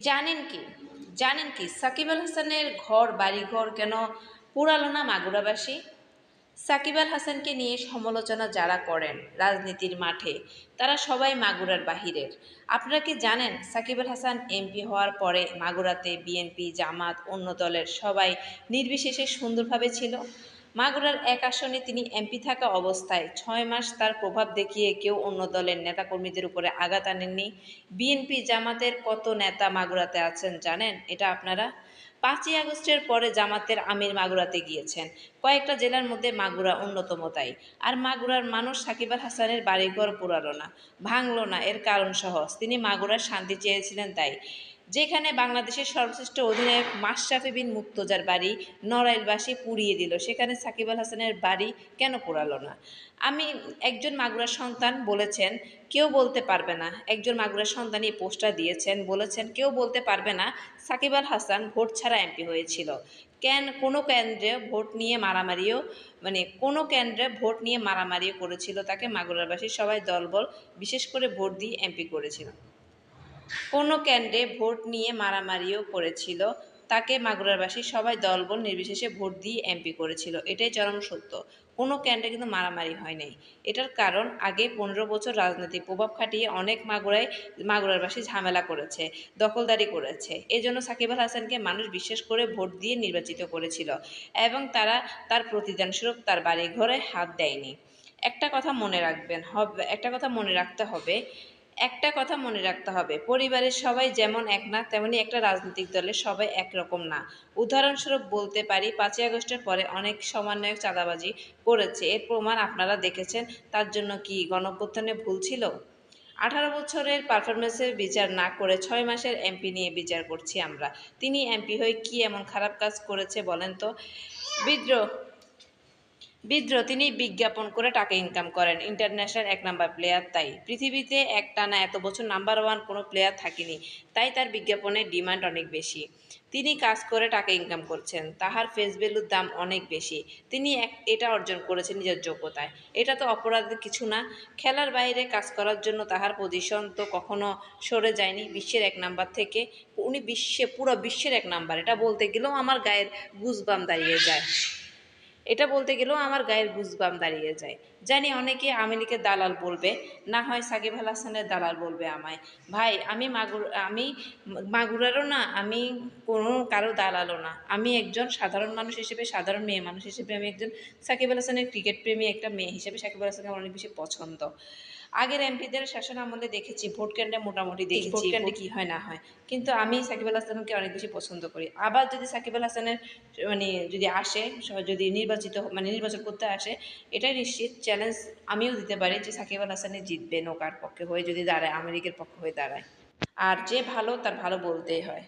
জানেন কি জানেন কি সাকিব আল হাসানের ঘর বাড়িঘর কেন পুরালো না মাগুরাবাসী? সাকিব আল হাসানকে নিয়ে সমালোচনা যারা করেন রাজনীতির মাঠে, তারা সবাই মাগুরার বাহিরের। আপনারা কি জানেন সাকিব আল হাসান এমপি হওয়ার পরে মাগুরাতে বিএনপি, জামাত, অন্য দলের সবাই নির্বিশেষে সুন্দরভাবে ছিল। মাগুরার এক আসনে তিনি এমপি থাকা অবস্থায় 6 মাস তার প্রভাব দেখিয়ে কেউ অন্য দলের নেতাকর্মীদের উপরে আঘাত আনেননি। বিএনপি, জামাতের কত নেতা মাগুরাতে আছেন জানেন এটা আপনারা? 5ই আগস্টের পরে জামাতের আমির মাগুরাতে গিয়েছেন। কয়েকটা জেলার মধ্যে মাগুরা অন্যতম তাই। আর মাগুরার মানুষ সাকিব আল হাসানের বাড়িঘর পোড়ালো না, ভাঙলো না, এর কারণ সহজ, তিনি মাগুরার শান্তি চেয়েছিলেন তাই। যেখানে বাংলাদেশের সর্বশ্রেষ্ঠ অধিনায়ক মাশরাফি বিন মুর্তজার বাড়ি নড়াইলবাসী পুড়িয়ে দিল, সেখানে সাকিব আল হাসানের বাড়ি কেন পোড়ালো না? আমি একজন মাগুরার সন্তান বলেছেন কেউ বলতে পারবে না, একজন মাগুরার সন্তান এই পোস্টটা দিয়েছেন, বলেছেন কেউ বলতে পারবে না সাকিব আল হাসান ভোট ছাড়া এমপি হয়েছিল। কোনো কেন্দ্রে ভোট নিয়ে মারামারিও, কোনো কেন্দ্রে ভোট নিয়ে মারামারিও করেছিল, তাকে মাগুরাবাসী সবাই দলবল বিশেষ করে ভোট দিয়ে এমপি করেছিল। কোনো কেন্দ্রে ভোট নিয়ে মারামারিও করেছিল, তাকে মাগুরাবাসী সবাই দলবল নির্বিশেষে ভোট দিয়ে এমপি করেছিল, এটাই চরম সত্য। কোনো কেন্দ্রে কিন্তু মারামারি হয় নাই। এটার কারণ আগে 15 বছর রাজনৈতিক প্রভাব খাটিয়ে অনেক মাগুরারবাসী ঝামেলা করেছে, দখলদারি করেছে। এজন্য সাকিব আল হাসানকে মানুষ বিশ্বাস করে ভোট দিয়ে নির্বাচিত করেছিল এবং তারা তার প্রতিদানস্বরূপ তার বাড়িঘরে হাত দেয়নি। একটা কথা মনে রাখতে হবে, পরিবারের সবাই যেমন এক না, তেমনি একটা রাজনৈতিক দলের সবাই একরকম না। উদাহরণস্বরূপ বলতে পারি, 5ই আগস্টের পরে অনেক সমন্বয়ক চাঁদাবাজি করেছে, এর প্রমাণ আপনারা দেখেছেন। তার জন্য কি গণঅভ্যুত্থানে ভুল ছিল? 18 বছরের পারফরমেন্সের বিচার না করে 6 মাসের এমপি নিয়ে বিচার করছি আমরা। তিনি এমপি হয়ে কি এমন খারাপ কাজ করেছে বলেন তো? বিদ্রোহ বিদ্রোহ তিনি বিজ্ঞাপন করে টাকা ইনকাম করেন, ইন্টারন্যাশনাল 1 নাম্বার প্লেয়ার, তাই পৃথিবীতে একটানা এত বছর নাম্বার 1 কোনো প্লেয়ার থাকেনি, তাই তার বিজ্ঞাপনের ডিমান্ড অনেক বেশি। তিনি কাজ করে টাকা ইনকাম করছেন, তাহার ফেস ভ্যালুর দাম অনেক বেশি। তিনি এটা অর্জন করেছেন নিজের যোগ্যতায়, এটা তো অপরাধের কিছু না। খেলার বাইরে কাজ করার জন্য তাহার পজিশন তো কখনো সরে যায়নি বিশ্বের 1 নাম্বার থেকে। উনি পুরো বিশ্বের 1 নাম্বার, এটা বলতে গেলেও আমার গায়ের গুজবাম দাঁড়িয়ে যায়। জানি অনেকে আওয়ামী লীগের দালাল বলবে, না হয় সাকিব আল হাসানের দালাল বলবে আমায়। ভাই, আমি মাগুরারও না, আমি কোনো কারো দালালও না। আমি একজন সাধারণ মানুষ হিসেবে, সাধারণ মেয়ে মানুষ হিসেবে, আমি একজন সাকিব আল হাসানের ক্রিকেট প্রেমী একটা মেয়ে হিসেবে সাকিব আল হাসানকে আমার অনেক বেশি পছন্দ। আগের এমপিদের শাসন আমলে দেখেছি ভোট কেন্দ্রে মোটামুটি ভোট কেন্দ্রে কী হয় না হয়, কিন্তু আমি সাকিব আল হাসানকে অনেক বেশি পছন্দ করি। আবার যদি সাকিব আল হাসানের যদি আসে, যদি নির্বাচন করতে আসে, এটাই নিশ্চিত চ্যালেঞ্জ আমিও দিতে পারি যে সাকিব আল হাসানই জিতবে নৌকার পক্ষে হয়ে যদি দাঁড়ায়, আওয়ামী লীগের পক্ষে হয়ে দাঁড়ায়। আর যে ভালো তার ভালো বলতেই হয়।